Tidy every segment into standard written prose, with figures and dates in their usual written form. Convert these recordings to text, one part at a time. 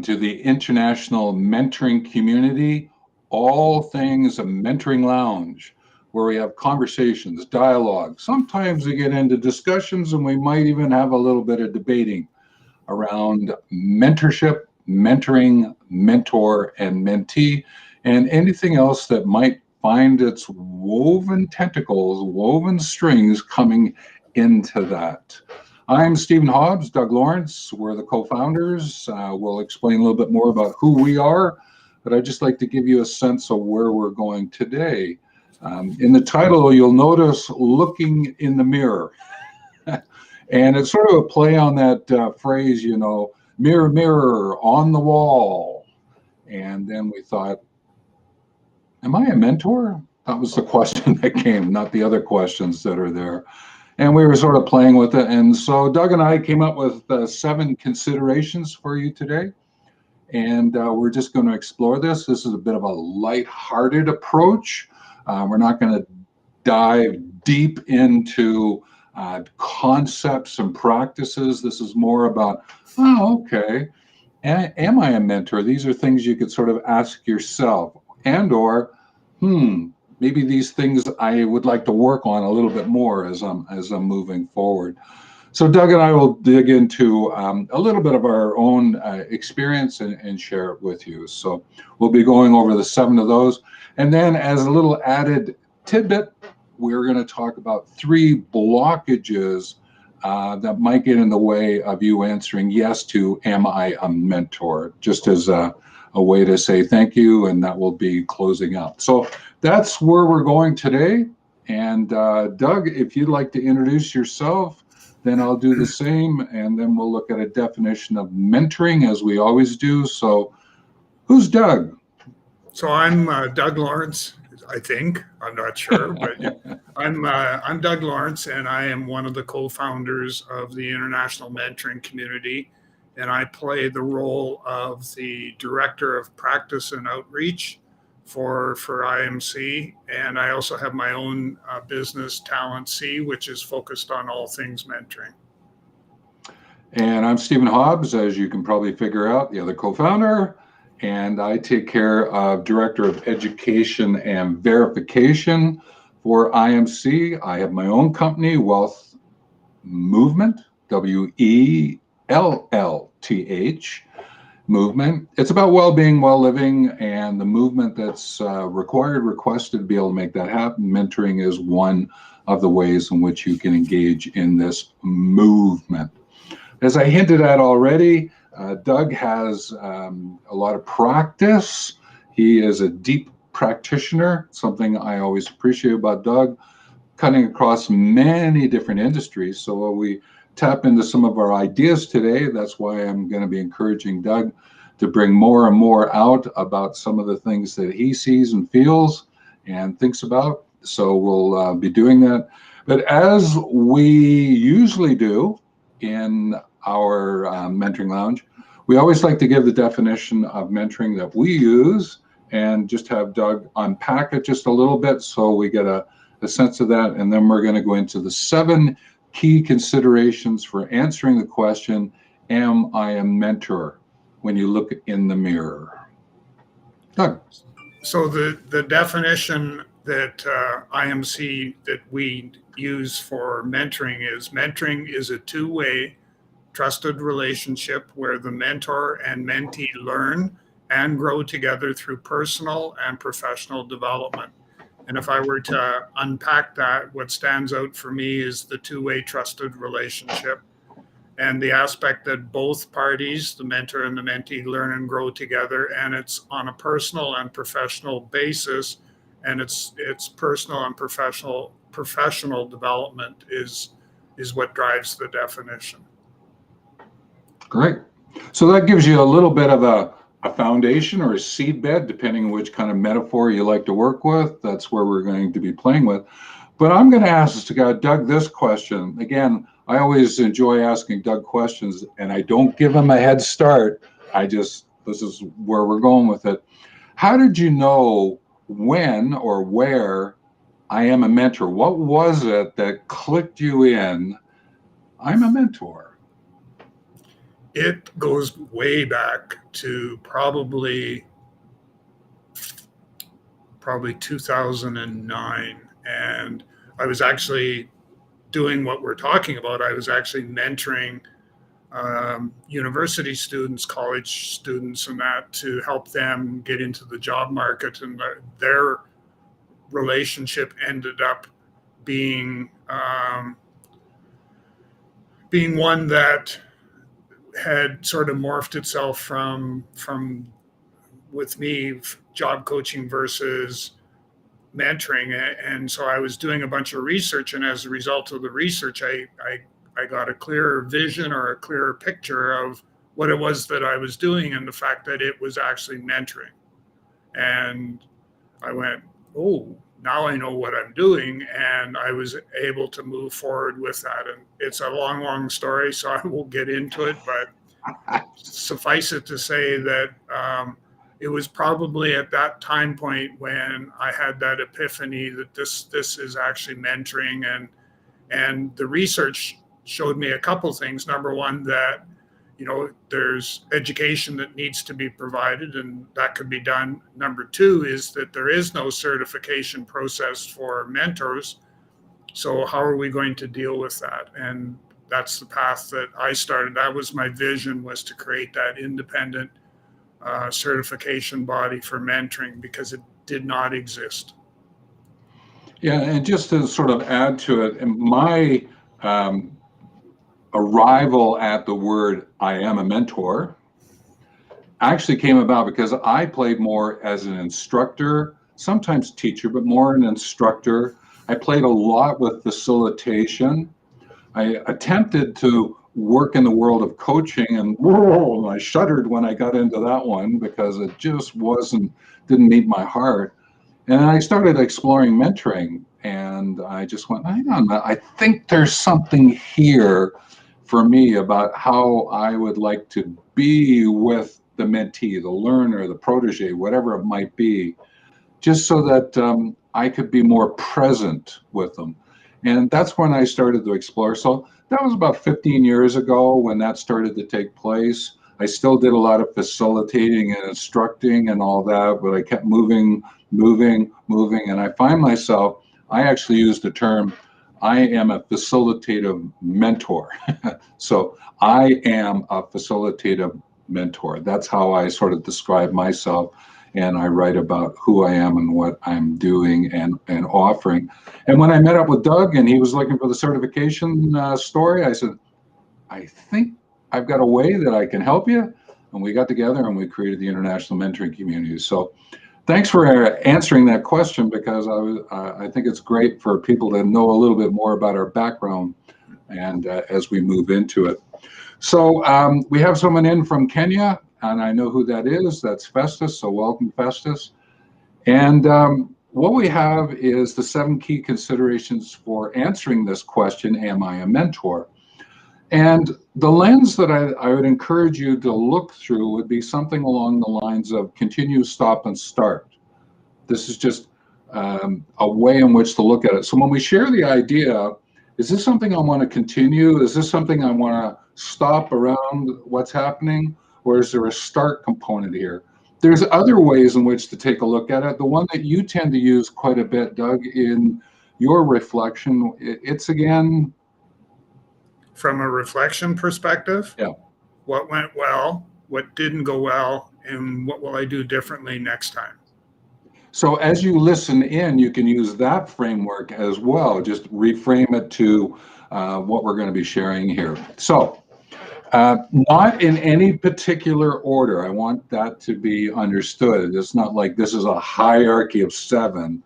to the international mentoring community, all things a mentoring lounge, where we have conversations, dialogue. Sometimes we get into discussions and we might even have a little bit of debating around mentorship, mentoring, mentor, and mentee, and anything else that might find its woven tentacles, woven strings coming into that. I'm Stephen Hobbs, Doug Lawrence. We're the co-founders. We'll explain a little bit more about who we are, but I'd just like to give you a sense of where we're going today. In the title, you'll notice looking in the mirror. And it's sort of a play on that phrase, mirror, mirror on the wall. And then we thought, am I a mentor? That was the question that came, not the other questions that are there. And we were sort of playing with it. And so Doug and I came up with 7 considerations for you today. And we're just going to explore this. This is a bit of a lighthearted approach. We're not going to dive deep into concepts and practices. This is more about, okay, am I a mentor? These are things you could sort of ask yourself, and or, maybe these things I would like to work on a little bit more as I'm moving forward. So Doug and I will dig into a little bit of our own experience and share it with you. So we'll be going over the 7 of those. And then as a little added tidbit, we're going to talk about 3 blockages that might get in the way of you answering yes to am I a mentor, just as a way to say thank you, and that will be closing out. So that's where we're going today. And Doug, if you'd like to introduce yourself, then I'll do the same, and then we'll look at a definition of mentoring as we always do. So who's Doug? So I'm Doug Lawrence, I think. I'm not sure, but I'm Doug Lawrence, and I am one of the co-founders of the International Mentoring Community, and I play the role of the Director of Practice and Outreach for IMC, and I also have my own business, Talent C, which is focused on all things mentoring. And I'm Stephen Hobbs, as you can probably figure out, the other co-founder. And I take care of Director of Education and Verification for IMC. I have my own company, Wealth Movement, WELLTH Movement. It's about well-being, well-living, and the movement that's requested to be able to make that happen. Mentoring is one of the ways in which you can engage in this movement. As I hinted at already, Doug has a lot of practice. He is a deep practitioner, something I always appreciate about Doug, cutting across many different industries. So while we tap into some of our ideas today, that's why I'm going to be encouraging Doug to bring more and more out about some of the things that he sees and feels and thinks about. So we'll be doing that. But as we usually do in our mentoring lounge, we always like to give the definition of mentoring that we use and just have Doug unpack it just a little bit so we get a sense of that. And then we're going to go into the 7 key considerations for answering the question, am I a mentor, when you look in the mirror. Doug. So the definition that IMC that we use for mentoring is a two-way trusted relationship where the mentor and mentee learn and grow together through personal and professional development. And if I were to unpack that, what stands out for me is the two-way trusted relationship and the aspect that both parties, the mentor and the mentee, learn and grow together, and it's on a personal and professional basis, and it's personal and professional development is what drives the definition. Great. So that gives you a little bit of a foundation or a seed bed, depending on which kind of metaphor you like to work with. That's where we're going to be playing with. But I'm going to ask Doug this question. Again, I always enjoy asking Doug questions, and I don't give him a head start. This is where we're going with it. How did you know when or where I am a mentor? What was it that clicked you in? I'm a mentor. it goes way back to probably 2009. And I was actually doing what we're talking about. I was actually mentoring university students, college students, and that to help them get into the job market. And their relationship ended up being being one that had sort of morphed itself from with me job coaching versus mentoring. And so I was doing a bunch of research, and as a result of the research, I got a clearer vision or a clearer picture of what it was that I was doing and the fact that it was actually mentoring. And I went, oh, now I know what I'm doing. And I was able to move forward with that. And it's a long, long story, so I won't get into it, but suffice it to say that it was probably at that time point when I had that epiphany that this is actually mentoring. And the research showed me a couple things. Number one, that there's education that needs to be provided, and that could be done. Number two is that there is no certification process for mentors. So how are we going to deal with that? And that's the path that I started. That was my vision, was to create that independent certification body for mentoring, because it did not exist. Yeah, and just to sort of add to it, my arrival at the word "I am a mentor" actually came about because I played more as an instructor, sometimes teacher, but more an instructor. I played a lot with facilitation. I attempted to work in the world of coaching, and whoa, I shuddered when I got into that one because it just didn't meet my heart. And I started exploring mentoring, and I just went, hang on, I think there's something here for me about how I would like to be with the mentee, the learner, the protege, whatever it might be, just so that I could be more present with them. And that's when I started to explore. So that was about 15 years ago when that started to take place. I still did a lot of facilitating and instructing and all that, but I kept moving. And I find myself, I actually use the term, I am a facilitative mentor. So I am a facilitative mentor. That's how I sort of describe myself. And I write about who I am and what I'm doing and offering. And when I met up with Doug and he was looking for the certification story, I said, I think I've got a way that I can help you. And we got together and we created the International Mentoring Community. So thanks for answering that question, because I think it's great for people to know a little bit more about our background and as we move into it. So we have someone in from Kenya, and I know who that is. That's Festus. So welcome, Festus. And what we have is the 7 key considerations for answering this question, am I a mentor? And the lens that I would encourage you to look through would be something along the lines of continue, stop, and start. This is just a way in which to look at it. So when we share the idea, is this something I want to continue? Is this something I want to stop around what's happening? Or is there a start component here? There's other ways in which to take a look at it. The one that you tend to use quite a bit, Doug, in your reflection, it's again, From a reflection perspective, yeah. What went well, what didn't go well, and what will I do differently next time? So as you listen in, you can use that framework as well. Just reframe it to what we're going to be sharing here. So not in any particular order. I want that to be understood. It's not like this is a hierarchy of 7.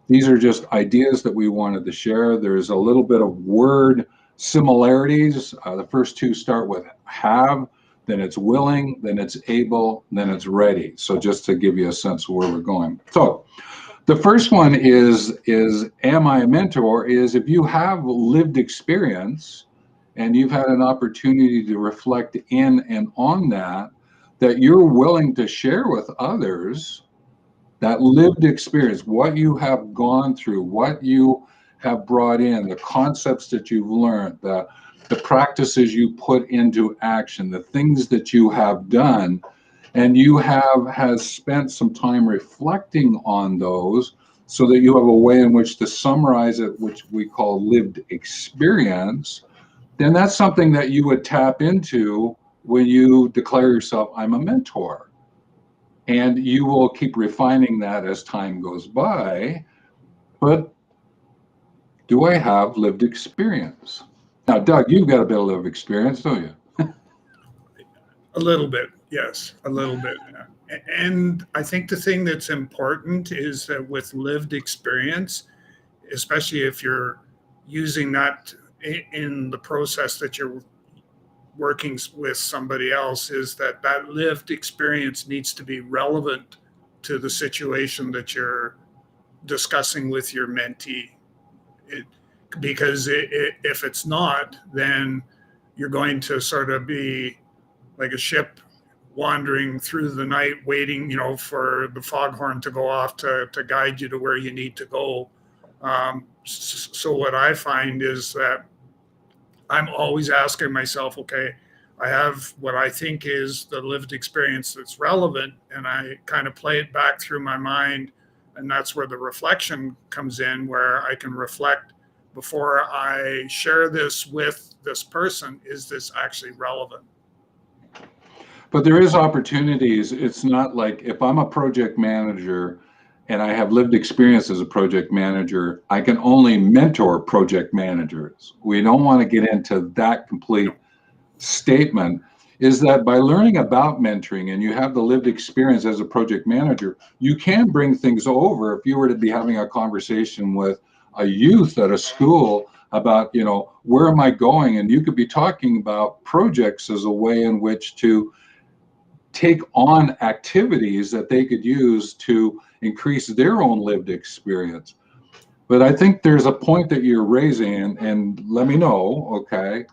These are just ideas that we wanted to share. There's a little bit of word similarities. The first 2 start with have, then it's willing, then it's able, then it's ready. So just to give you a sense of where we're going. So the first one is am I a mentor? Is if you have lived experience and you've had an opportunity to reflect in and on that you're willing to share with others that lived experience, what you have gone through, what you have brought in, the concepts that you've learned, the the practices you put into action, the things that you have done, and you has spent some time reflecting on those so that you have a way in which to summarize it, which we call lived experience, then that's something that you would tap into when you declare yourself, I'm a mentor. And you will keep refining that as time goes by. But do I have lived experience? Now, Doug, you've got a bit of lived experience, don't you? A little bit, yes, a little bit. And I think the thing that's important is that with lived experience, especially if you're using that in the process that you're working with somebody else, is that that lived experience needs to be relevant to the situation that you're discussing with your mentee. Because if it's not, then you're going to sort of be like a ship wandering through the night, waiting, for the foghorn to go off to guide you to where you need to go. So what I find is that I'm always asking myself, okay, I have what I think is the lived experience that's relevant, and I kind of play it back through my mind. And that's where the reflection comes in, where I can reflect before I share this with this person, is this actually relevant? But there is opportunities. It's not like if I'm a project manager and I have lived experience as a project manager, I can only mentor project managers. We don't want to get into that complete statement. Is that by learning about mentoring and you have the lived experience as a project manager, you can bring things over. If you were to be having a conversation with a youth at a school about, where am I going? And you could be talking about projects as a way in which to take on activities that they could use to increase their own lived experience. But I think there's a point that you're raising, and let me know, okay,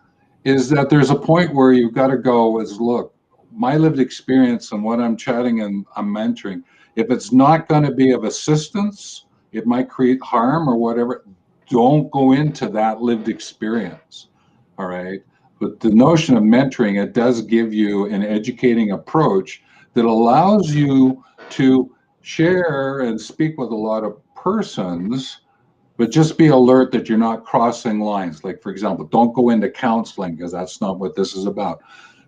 is that there's a point where you've got to go is, look, my lived experience and what I'm chatting and I'm mentoring, if it's not going to be of assistance, it might create harm or whatever, don't go into that lived experience, all right? But the notion of mentoring, it does give you an educating approach that allows you to share and speak with a lot of persons, but just be alert that you're not crossing lines. Like, for example, don't go into counseling because that's not what this is about,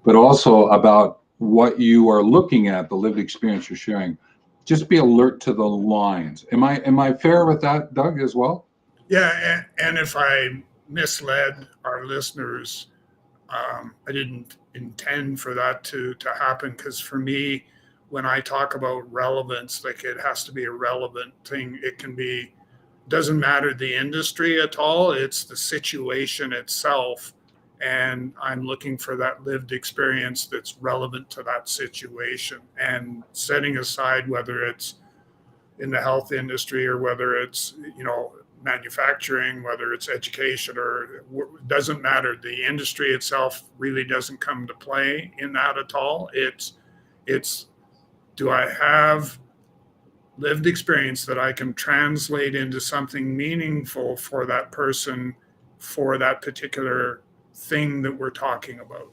but also about what you are looking at, the lived experience you're sharing. Just be alert to the lines. Am I fair with that, Doug, as well? Yeah, and if I misled our listeners, I didn't intend for that to happen, because for me, when I talk about relevance, like, it has to be a relevant thing. It can be, doesn't matter the industry at all, it's the situation itself. And I'm looking for that lived experience that's relevant to that situation, and setting aside whether it's in the health industry or whether it's, manufacturing, whether it's education, or doesn't matter. The industry itself really doesn't come to play in that at all. It's do I have lived experience that I can translate into something meaningful for that person, for that particular thing that we're talking about.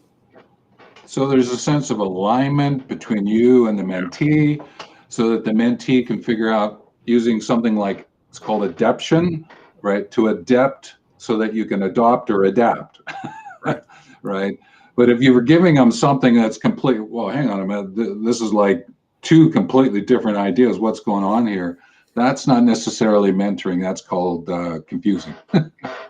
So there's a sense of alignment between you and the mentee, so that the mentee can figure out, using something like, it's called adaption, right? To adapt so that you can adopt or adapt, Right. right? But if you were giving them something that's complete, well, hang on a minute, this is like two completely different ideas. What's going on here? That's not necessarily mentoring. That's called confusing.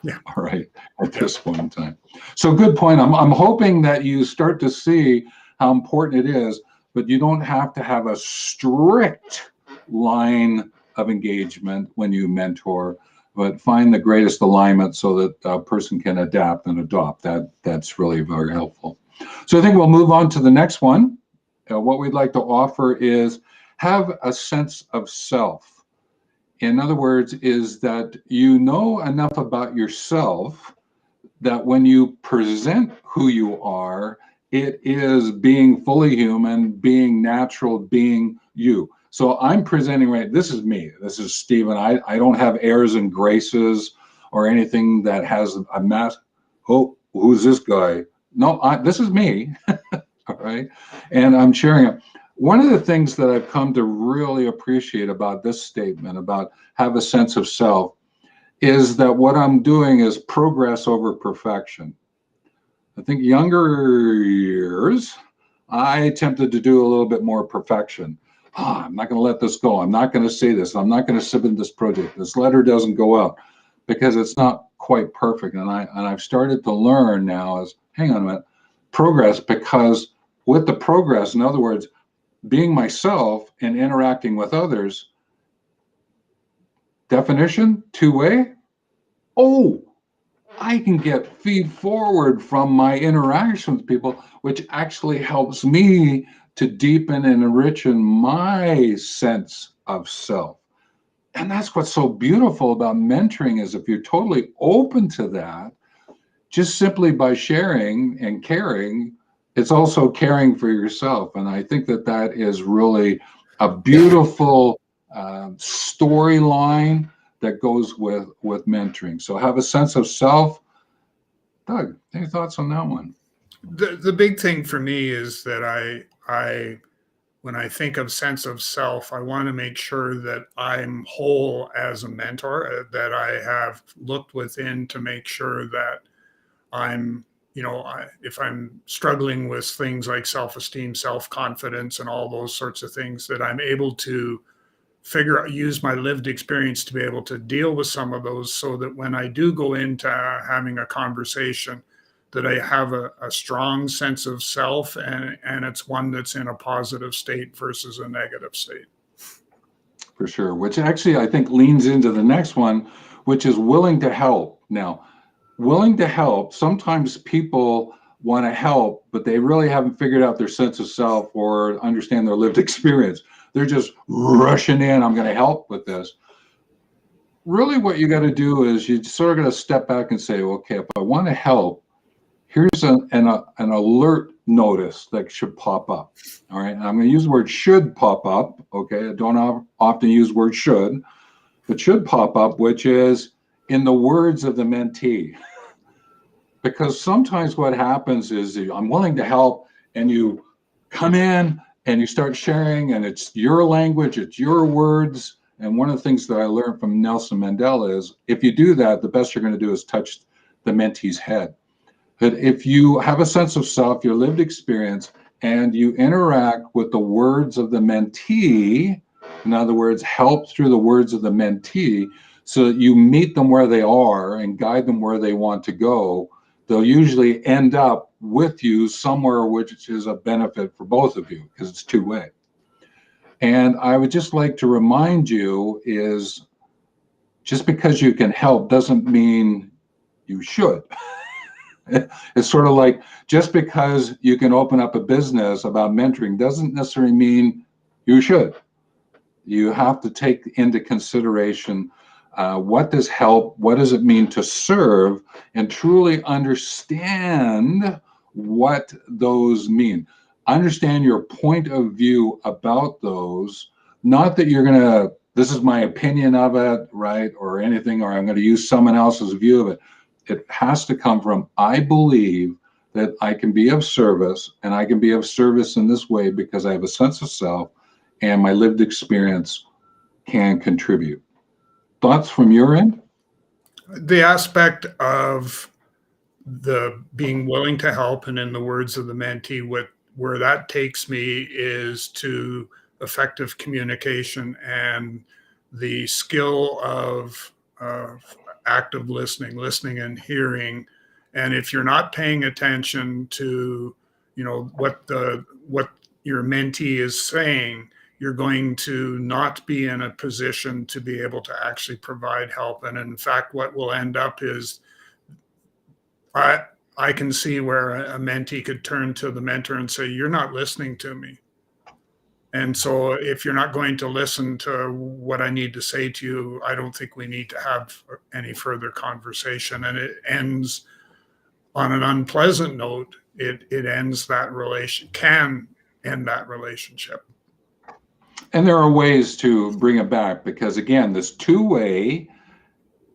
Yeah. All right, at this point in time. So good point. I'm hoping that you start to see how important it is, but you don't have to have a strict line of engagement when you mentor, but find the greatest alignment so that a person can adapt and adopt. That's really very helpful. So I think we'll move on to the next one. What we'd like to offer is have a sense of self. In other words, is that you know enough about yourself that when you present who you are, it is being fully human, being natural, being you. So I'm presenting, right, this is me. This is Stephen. I don't have airs and graces or anything that has a mask. Oh, who's this guy? No, this is me. All right. And I'm sharing it. One of the things that I've come to really appreciate about this statement about have a sense of self is that what I'm doing is progress over perfection. I think younger years, I attempted to do a little bit more perfection. I'm not going to let this go. I'm not going to say this. I'm not going to submit this project. This letter doesn't go out because it's not quite perfect. And I've started to learn now is, hang on a minute, progress, because with the progress, in other words, being myself and interacting with others, definition, two-way. Oh, I can get feed forward from my interaction with people, which actually helps me to deepen and enrich in my sense of self. And that's what's so beautiful about mentoring is if you're totally open to that, just simply by sharing and caring, it's also caring for yourself. And I think that that is really a beautiful storyline that goes with mentoring. So have a sense of self. Doug, any thoughts on that one? The big thing for me is that I when I think of sense of self, I want to make sure that I'm whole as a mentor, that I have looked within to make sure that I'm, if I'm struggling with things like self-esteem, self-confidence, and all those sorts of things, that I'm able to use my lived experience to be able to deal with some of those so that when I do go into having a conversation, that I have a strong sense of self and it's one that's in a positive state versus a negative state. For sure, which actually I think leans into the next one, which is willing to help. Now, willing to help, sometimes people want to help, but they really haven't figured out their sense of self or understand their lived experience. They're just rushing in, I'm going to help with this. Really what you got to do is you sort of got to step back and say, okay, if I want to help, here's an alert notice that should pop up. All right, and I'm going to use the word should pop up. Okay, I don't often use the word should, but should pop up, which is in the words of the mentee. Because sometimes what happens is I'm willing to help, and you come in and you start sharing, and it's your language, it's your words. And one of the things that I learned from Nelson Mandela is if you do that, the best you're going to do is touch the mentee's head. But if you have a sense of self, your lived experience, and you interact with the words of the mentee, in other words, help through the words of the mentee, so that you meet them where they are and guide them where they want to go, they'll usually end up with you somewhere which is a benefit for both of you because it's two-way. And I would just like to remind you is just because you can help doesn't mean you should. It's sort of like just because you can open up a business about mentoring doesn't necessarily mean you should. You have to take into consideration what does help, what does it mean to serve, and truly understand what those mean. Understand your point of view about those, not that you're going to, this is my opinion of it, right, or anything, or I'm going to use someone else's view of it. It has to come from, I believe that I can be of service, and I can be of service in this way because I have a sense of self and my lived experience can contribute. Thoughts from your end? The aspect of the being willing to help, and in the words of the mentee, where that takes me is to effective communication and the skill of active listening and hearing. And if you're not paying attention to, what your mentee is saying, you're going to not be in a position to be able to actually provide help. And in fact, what will end up is I can see where a mentee could turn to the mentor and say, you're not listening to me. And so if you're not going to listen to what I need to say to you, I don't think we need to have any further conversation. And it ends on an unpleasant note. It ends that can end that relationship. And there are ways to bring it back because, again, this two-way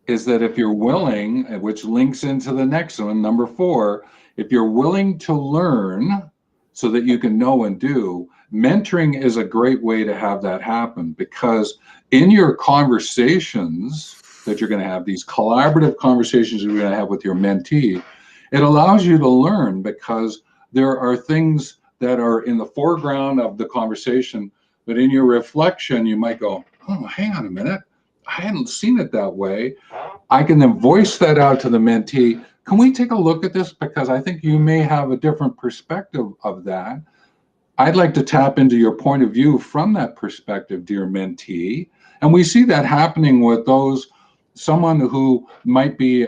is that if you're willing, which links into the next one, number 4, if you're willing to learn so that you can know and do, mentoring is a great way to have that happen, because in your conversations that you're going to have, these collaborative conversations you're going to have with your mentee, it allows you to learn, because there are things that are in the foreground of the conversation, but in your reflection, you might go, oh, hang on a minute, I hadn't seen it that way. I can then voice that out to the mentee. Can we take a look at this? Because I think you may have a different perspective of that. I'd like to tap into your point of view from that perspective, dear mentee. And we see that happening with someone who might be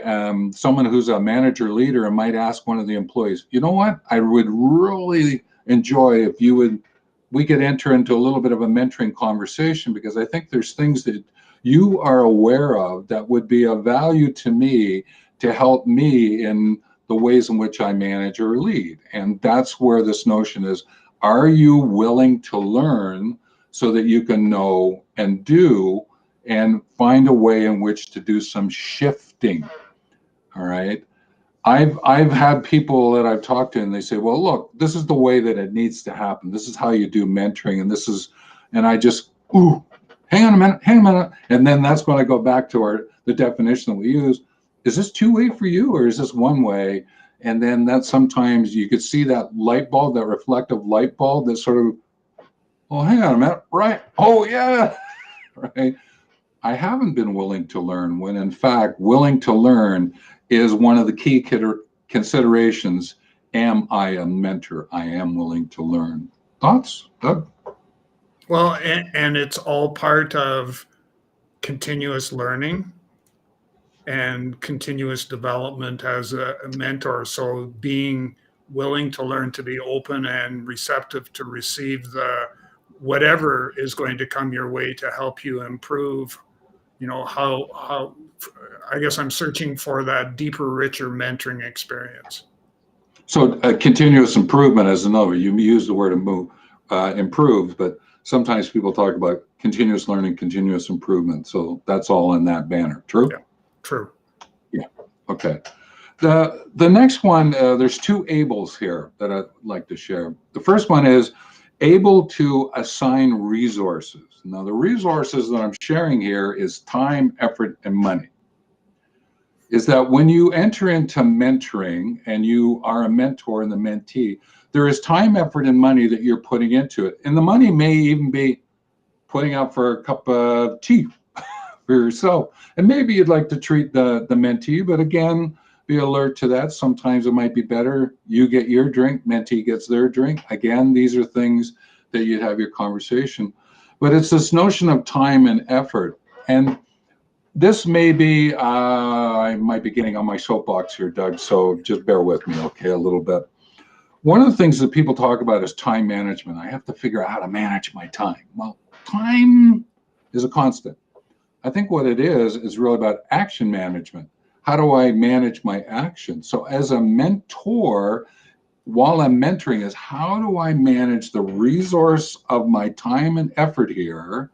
someone who's a manager leader and might ask one of the employees, you know what, I would really enjoy if we could enter into a little bit of a mentoring conversation, because I think there's things that you are aware of that would be of value to me to help me in the ways in which I manage or lead. And that's where this notion is, are you willing to learn so that you can know and do and find a way in which to do some shifting? All right. I've had people that I've talked to, and they say, well, look, this is the way that it needs to happen. This is how you do mentoring. And I just, hang on a minute. And then that's when I go back to the definition that we use. Is this two-way for you, or is this one way? And then that sometimes you could see that light bulb, that reflective light bulb that sort of, oh, hang on a minute, right? Oh, yeah, right. I haven't been willing to learn, when in fact, willing to learn is one of the key considerations. Am I a mentor? I am willing to learn. Thoughts, Doug? Well, and it's all part of continuous learning and continuous development as a mentor. So being willing to learn, to be open and receptive to receive whatever is going to come your way to help you improve. How I guess I'm searching for that deeper, richer mentoring experience. So continuous improvement is another. You use the word improve, but sometimes people talk about continuous learning, continuous improvement. So that's all in that banner. True? Yeah, true. Yeah. Okay. The next one, there's 2 ables here that I'd like to share. The first one is able to assign resources. Now, the resources that I'm sharing here is time, effort, and money. Is that when you enter into mentoring and you are a mentor and the mentee, there is time, effort, and money that you're putting into it. And the money may even be putting out for a cup of tea for yourself. And maybe you'd like to treat the mentee, but again, be alert to that. Sometimes it might be better you get your drink, mentee gets their drink. Again, these are things that you'd have your conversation. But it's this notion of time and effort. And this may be, I might be getting on my soapbox here, Doug, so just bear with me, okay, a little bit. One of the things that people talk about is time management. I have to figure out how to manage my time. Well, time is a constant. I think what it is really about action management. How do I manage my action? So as a mentor, while I'm mentoring, is how do I manage the resource of my time and effort here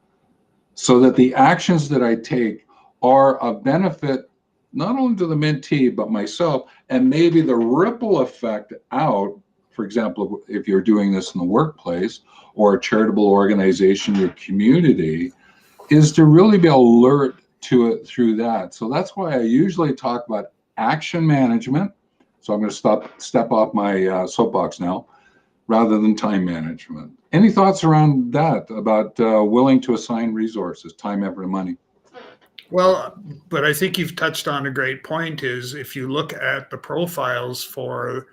so that the actions that I take are of benefit not only to the mentee, but myself, and maybe the ripple effect out. For example, if you're doing this in the workplace or a charitable organization, your community, is to really be alert to it through that. So that's why I usually talk about action management. So I'm going to step off my soapbox now, rather than time management. Any thoughts around that, about willing to assign resources, time, effort, and money? Well, but I think you've touched on a great point, is if you look at the profiles for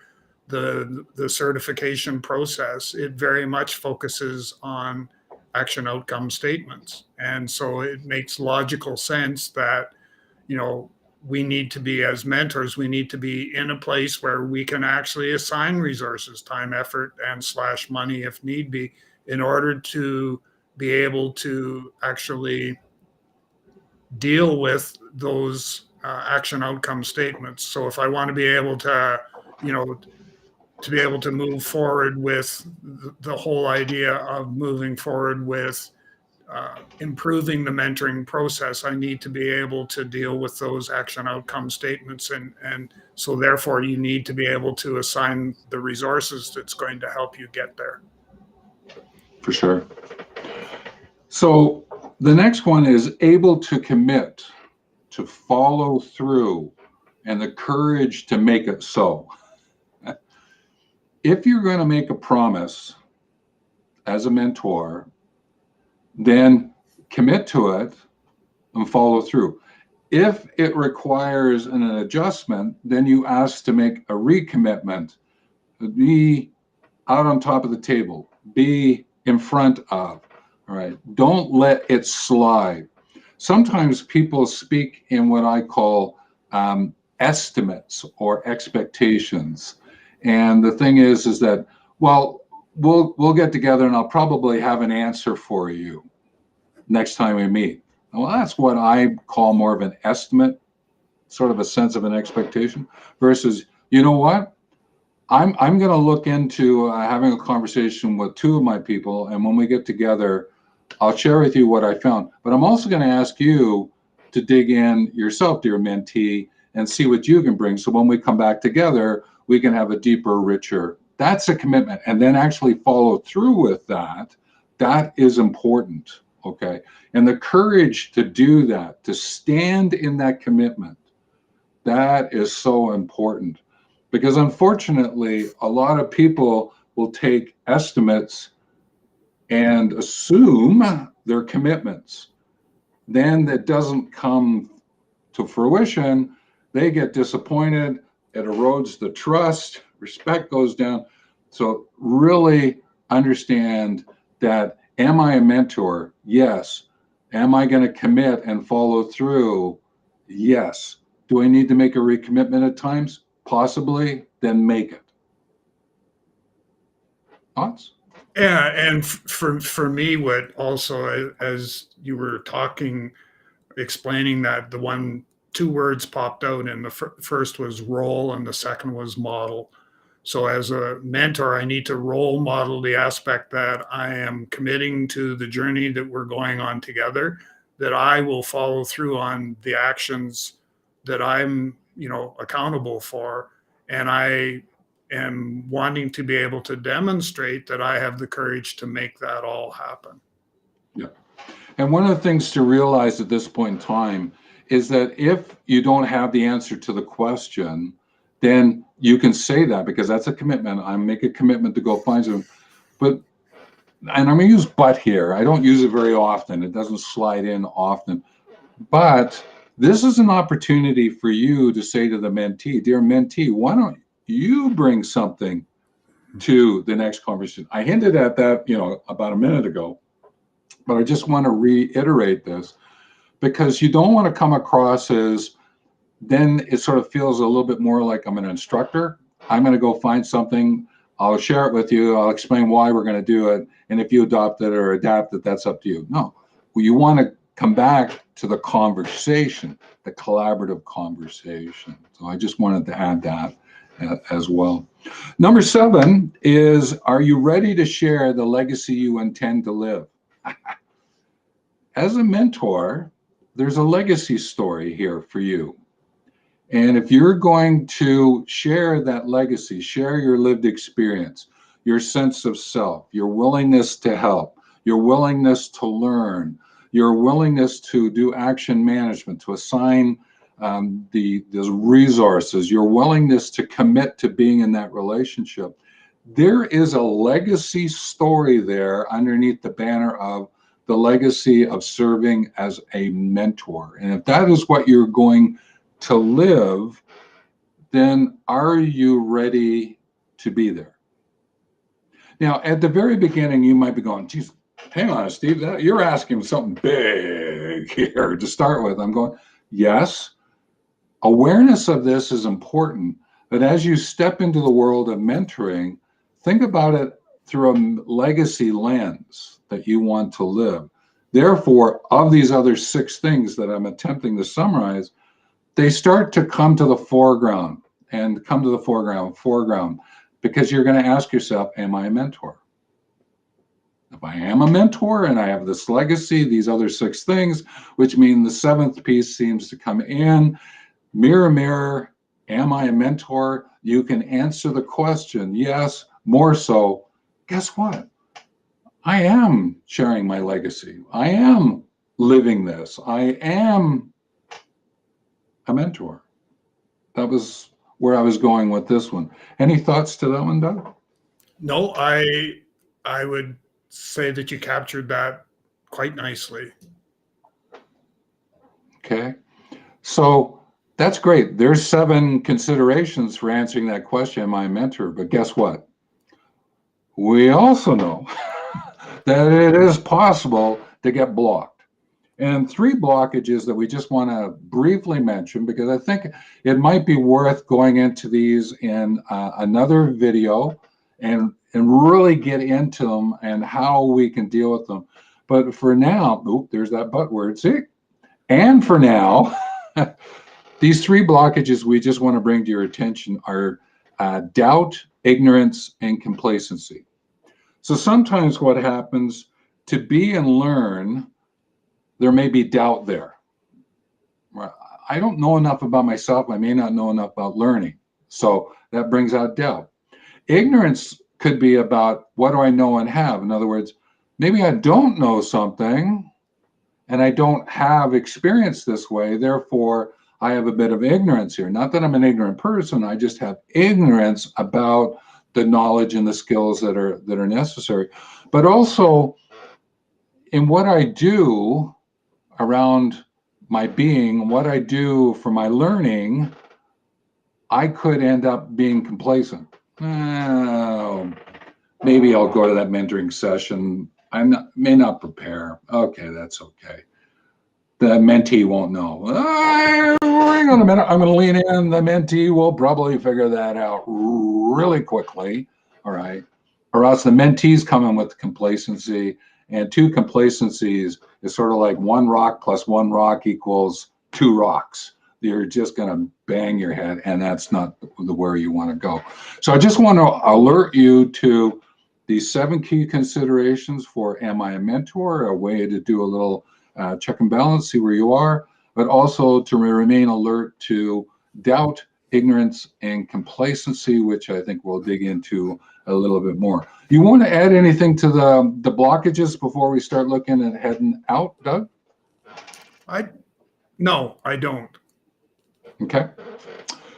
the certification process, it very much focuses on action outcome statements. And so it makes logical sense that, we need to be, as mentors, we need to be in a place where we can actually assign resources, time, effort, and / money if need be, in order to be able to actually deal with those action outcome statements. So if I want to be able to, to be able to move forward with the whole idea of moving forward with improving the mentoring process, I need to be able to deal with those action outcome statements. And so therefore you need to be able to assign the resources that's going to help you get there. For sure. So the next one is able to commit, to follow through, and the courage to make it so. If you're going to make a promise as a mentor, then commit to it and follow through. If it requires an adjustment, then you ask to make a recommitment. Be out on top of the table. Be in front of. All right. Don't let it slide. Sometimes people speak in what I call estimates or expectations. And the thing is that, well, we'll get together and I'll probably have an answer for you next time we meet. Well, that's what I call more of an estimate, sort of a sense of an expectation, versus, you know what? I'm going to look into having a conversation with two of my people, and when we get together, I'll share with you what I found. But I'm also going to ask you to dig in yourself, dear mentee, and see what you can bring. So when we come back together, we can have a deeper, richer. That's a commitment. And then actually follow through with that. That is important. Okay. And the courage to do that, to stand in that commitment, that is so important. Because unfortunately, a lot of people will take estimates and assume their commitments. Then that doesn't come to fruition. They get disappointed. It erodes the trust. Respect goes down. So really understand that, am I a mentor? Yes. Am I going to commit and follow through? Yes. Do I need to make a recommitment at times? Possibly. Then make it. Thoughts? Yeah, and for me, what also, as you were talking, explaining that, the two words popped out, and the first was role and the second was model. So as a mentor, I need to role model the aspect that I am committing to the journey that we're going on together, that I will follow through on the actions that I'm, accountable for. And I am wanting to be able to demonstrate that I have the courage to make that all happen. Yeah. And one of the things to realize at this point in time is that if you don't have the answer to the question, then you can say that, because that's a commitment. I make a commitment to go find something. But, and I'm going to use but here. I don't use it very often. It doesn't slide in often. But this is an opportunity for you to say to the mentee, dear mentee, why don't you bring something to the next conversation? I hinted at that, about a minute ago, but I just want to reiterate this, because you don't want to come across as, then it sort of feels a little bit more like I'm an instructor. I'm going to go find something. I'll share it with you. I'll explain why we're going to do it. And if you adopt it or adapt it, that's up to you. No, well, you want to come back to the conversation, the collaborative conversation. So I just wanted to add that as well. Number 7 is, are you ready to share the legacy you intend to live? As a mentor, there's a legacy story here for you. And if you're going to share that legacy, share your lived experience, your sense of self, your willingness to help, your willingness to learn, your willingness to do action management, to assign the resources, your willingness to commit to being in that relationship, there is a legacy story there underneath the banner of the legacy of serving as a mentor. And if that is what you're going to live, then are you ready to be there? Now, at the very beginning, you might be going, geez, hang on, Steve, you're asking something big here to start with. I'm going, yes, awareness of this is important, but as you step into the world of mentoring, think about it through a legacy lens that you want to live. Therefore, of these other 6 things that I'm attempting to summarize, they start to come to the foreground, because you're going to ask yourself, am I a mentor? If I am a mentor and I have this legacy, these other 6 things, which mean the 7th piece seems to come in. Mirror, mirror, am I a mentor? You can answer the question, yes, more so. Guess what? I am sharing my legacy. I am living this. I am a mentor. That was where I was going with this one. Any thoughts to that one, Doug? No, I would say that you captured that quite nicely. Okay. So that's great. There's 7 considerations for answering that question, am I a mentor? But guess what? We also know that it is possible to get blocked. And 3 blockages that we just want to briefly mention, because I think it might be worth going into these in another video and really get into them and how we can deal with them. But for now, there's that but word, see? And for now, these 3 blockages we just want to bring to your attention are doubt, ignorance, and complacency. So sometimes what happens, to be and learn, there may be doubt there. I don't know enough about myself. I may not know enough about learning. So that brings out doubt. Ignorance could be about what do I know and have? In other words, maybe I don't know something and I don't have experience this way. Therefore, I have a bit of ignorance here. Not that I'm an ignorant person. I just have ignorance about the knowledge and the skills that are necessary. But also in what I do around my being, what I do for my learning, I could end up being complacent. Maybe I'll go to that mentoring session. May not prepare. Okay, that's okay. The mentee won't know. Hang on a minute. I'm going to lean in. The mentee will probably figure that out really quickly. All right. Or else the mentee's coming with complacency, and 2 complacencies is sort of like 1 rock plus 1 rock equals 2 rocks. You're just going to bang your head, and that's not where you want to go. So I just want to alert you to these 7 key considerations for am I a mentor, a way to do a little check and balance, see where you are, but also to remain alert to doubt, ignorance, and complacency, which I think we'll dig into a little bit more. You want to add anything to the blockages before we start looking at heading out, Doug? No, I don't. Okay.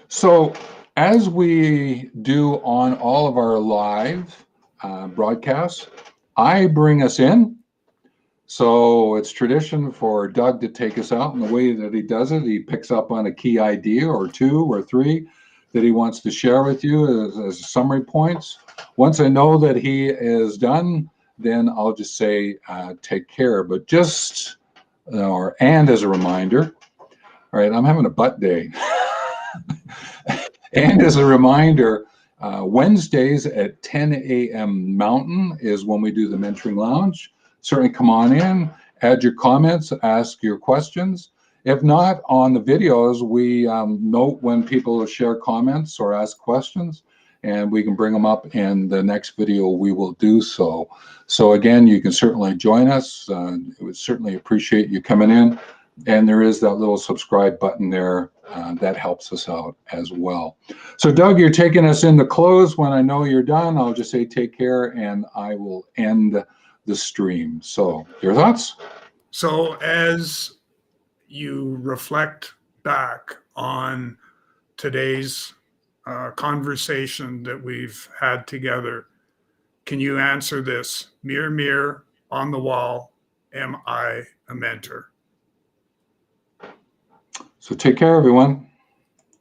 So as we do on all of our live broadcasts, I bring us in. So it's tradition for Doug to take us out, and the way that he does it, he picks up on a key idea or 2 or 3 that he wants to share with you as summary points. Once I know that he is done, then I'll just say take care. But just, and as a reminder, all right, I'm having a butt day. And as a reminder, Wednesdays at 10 a.m. Mountain is when we do the Mentoring Lounge. Certainly come on in, add your comments, ask your questions. If not, on the videos, we note when people share comments or ask questions, and we can bring them up in the next video. We will do so. So again, you can certainly join us. We would certainly appreciate you coming in. And there is that little subscribe button there that helps us out as well. So Doug, you're taking us into close. When I know you're done, I'll just say take care, and I will end the stream. So your thoughts? So as you reflect back on today's conversation that we've had together, can you answer this? Mirror, mirror on the wall, am I a mentor? So take care, everyone.